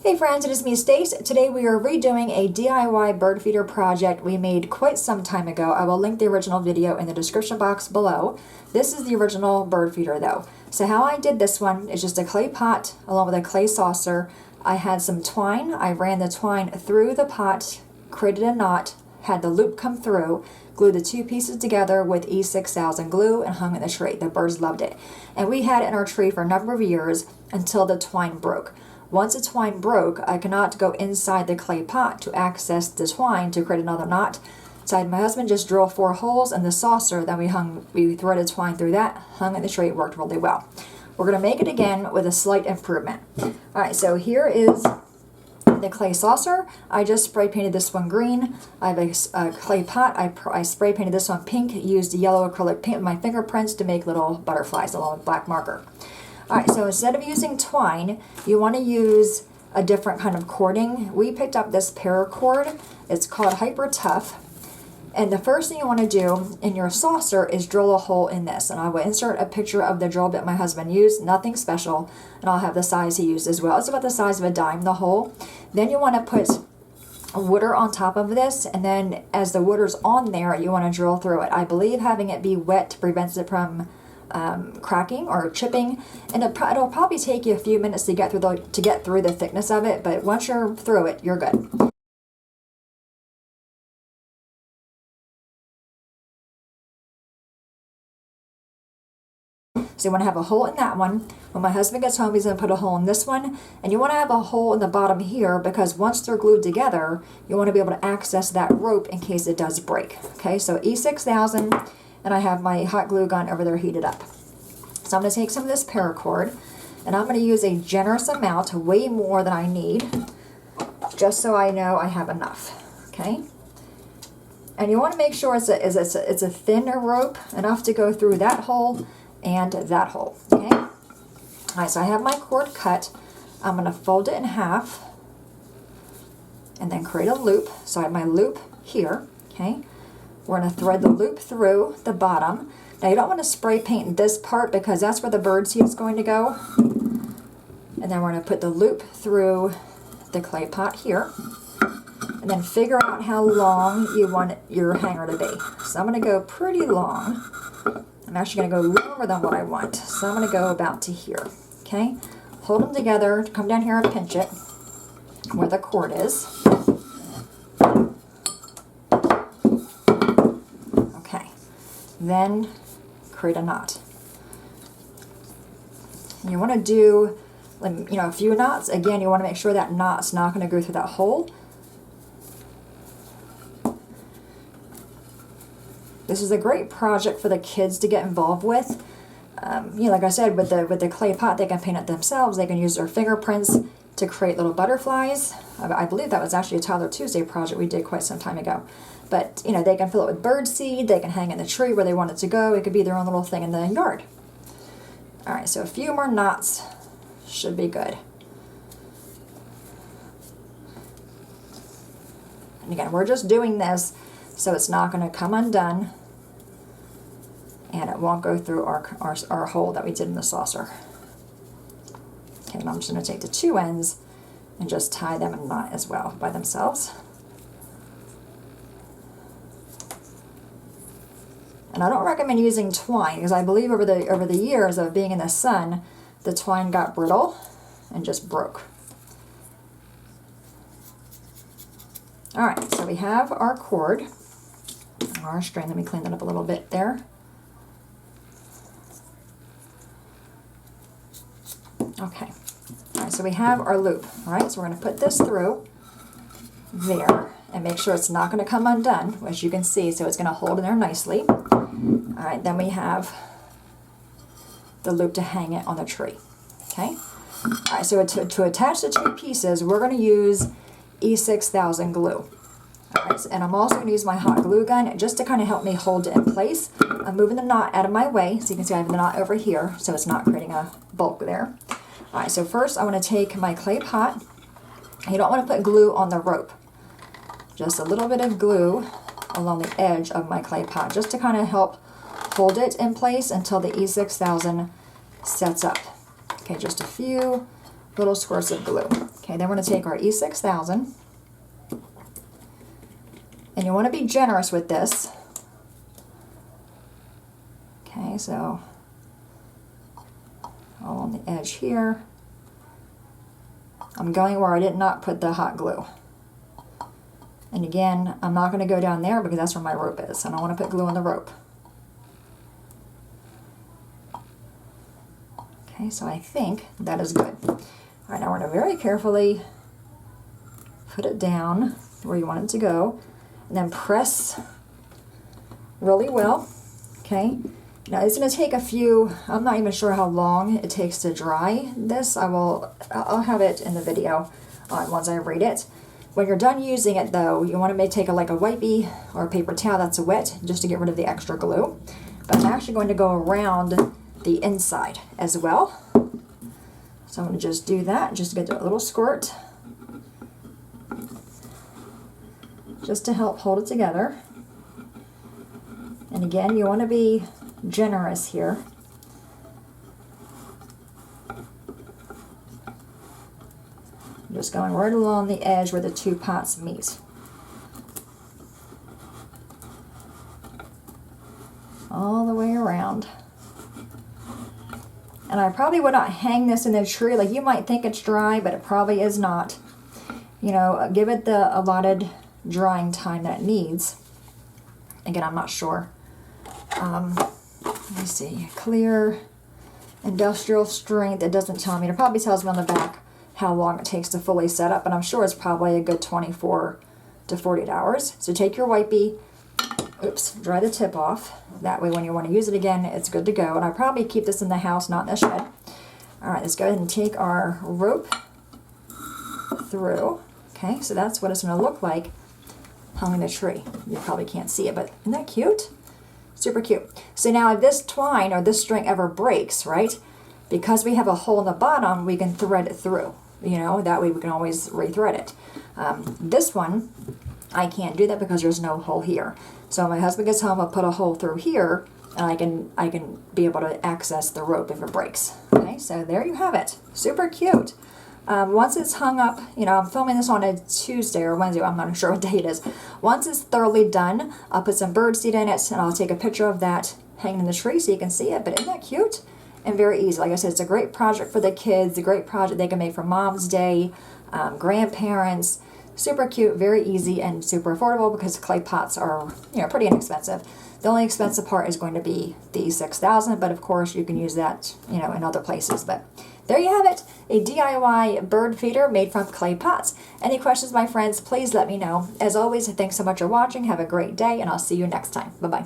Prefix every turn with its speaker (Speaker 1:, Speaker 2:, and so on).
Speaker 1: Hey friends, it is me, Stace. Today we are redoing a DIY bird feeder project we made quite some time ago. I will link the original video in the description box below. This is the original bird feeder though. So how I did this one is just a clay pot along with a clay saucer. I had some twine. I ran the twine through the pot, created a knot, had the loop come through, glued the two pieces together with E6000 glue and hung it in the tree. The birds loved it. And we had it in our tree for a number of years until the twine broke. Once the twine broke, I could not go inside the clay pot to access the twine to create another knot. So I had my husband just drill 4 holes in the saucer, then we threaded twine through that, hung it in the tree. It worked really well. We're going to make it again with a slight improvement. Alright, so here is the clay saucer. I just spray painted this one green. I have a clay pot. I spray painted this one pink, used yellow acrylic paint with my fingerprints to make little butterflies along with black marker. Alright, so instead of using twine, you want to use a different kind of cording. We picked up this paracord. It's called Hyper Tough. And the first thing you want to do in your saucer is drill a hole in this. And I will insert a picture of the drill bit my husband used, nothing special. And I'll have the size he used as well. It's about the size of a dime, the hole. Then you want to put water on top of this, and then as the water's on there, you want to drill through it. I believe having it be wet prevents it from cracking or chipping, and it'll probably take you a few minutes to get through the thickness of it, but once you're through it, you're good. So you want to have a hole in that one. When my husband gets home, he's going to put a hole in this one, and you want to have a hole in the bottom here because once they're glued together, you want to be able to access that rope in case it does break. Okay, so E6000. And I have my hot glue gun over there heated up. So I'm going to take some of this paracord, and I'm going to use a generous amount, way more than I need, just so I know I have enough. Okay? And you want to make sure it's a thinner rope, enough to go through that hole and that hole. Okay? Alright, so I have my cord cut. I'm going to fold it in half and then create a loop. So I have my loop here. Okay? We're going to thread the loop through the bottom. Now you don't want to spray paint this part because that's where the bird seed is going to go. And then we're going to put the loop through the clay pot here. And then figure out how long you want your hanger to be. So I'm going to go pretty long. I'm actually going to go longer than what I want. So I'm going to go about to here. Okay? Hold them together. Come down here and pinch it where the cord is. Then create a knot. And you want to do, a few knots. Again, you want to make sure that knot's not going to go through that hole. This is a great project for the kids to get involved with. Like I said, with the clay pot, they can paint it themselves. They can use their fingerprints to create little butterflies. I believe that was actually a Tyler Tuesday project we did quite some time ago. But, they can fill it with bird seed. They can hang it in the tree where they want it to go. It could be their own little thing in the yard. Alright, so a few more knots should be good. And again, we're just doing this so it's not going to come undone. And it won't go through our hole that we did in the saucer. Okay, and I'm just going to take the two ends and just tie them in a knot as well by themselves. And I don't recommend using twine because I believe over the years of being in the sun, the twine got brittle and just broke. Alright, so we have our cord, our string. Let me clean that up a little bit there. Okay, alright, so we have our loop. Alright, so we're going to put this through there and make sure it's not going to come undone, as you can see, so it's going to hold in there nicely. Alright, then we have the loop to hang it on the tree. Okay? Alright, so to attach the two pieces, we're going to use E6000 glue. Alright, and I'm also going to use my hot glue gun just to kind of help me hold it in place. I'm moving the knot out of my way, so you can see I have the knot over here, so it's not creating a bulk there. Alright, so first I want to take my clay pot. You don't want to put glue on the rope. Just a little bit of glue along the edge of my clay pot, just to kind of help hold it in place until the E6000 sets up. Okay, just a few little squirts of glue. Okay, then we're going to take our E6000. And you want to be generous with this. Okay, so all on the edge here. I'm going where I did not put the hot glue. And again, I'm not going to go down there because that's where my rope is. I don't want to put glue on the rope. Okay, so I think that is good. All right, now we're going to very carefully put it down where you want it to go. And then press really well. Okay, now it's going to take a few, I'm not even sure how long it takes to dry this. I'll have it in the video once I read it. When you're done using it though, you want to take like a wipey or a paper towel that's wet just to get rid of the extra glue. But I'm actually going to go around the inside as well. So I'm going to just do that, just get a little squirt. Just to help hold it together. And again, you want to be generous here. Just going right along the edge where the two pots meet. All the way around. And I probably would not hang this in the tree. Like you might think it's dry, but it probably is not. You know, give it the allotted drying time that it needs. Again, I'm not sure. Let me see. Clear, industrial strength. It doesn't tell me. It probably tells me on the back how long it takes to fully set up, but I'm sure it's probably a good 24 to 48 hours. So take your wipey, oops, dry the tip off. That way when you want to use it again, it's good to go. And I probably keep this in the house, not in the shed. All right, let's go ahead and take our rope through. Okay, so that's what it's going to look like hung in a tree. You probably can't see it, but isn't that cute? Super cute. So now if this twine or this string ever breaks, right, because we have a hole in the bottom, we can thread it through. You know, that way we can always rethread it. This one, I can't do that because there's no hole here. So when my husband gets home, I'll put a hole through here, and I can be able to access the rope if it breaks. Okay, so there you have it. Super cute. Once it's hung up, you know, I'm filming this on a Tuesday or Wednesday, I'm not sure what day it is. Once it's thoroughly done, I'll put some birdseed in it, and I'll take a picture of that hanging in the tree so you can see it. But isn't that cute? And very easy. Like I said, it's a great project for the kids, a great project they can make for Mom's Day, grandparents. Super cute, very easy, and super affordable because clay pots are, you know, pretty inexpensive. The only expensive part is going to be the 6,000, but of course you can use that, you know, in other places. But there you have it, a DIY bird feeder made from clay pots. Any questions, my friends, please let me know. As always, thanks so much for watching. Have a great day, and I'll see you next time. Bye-bye.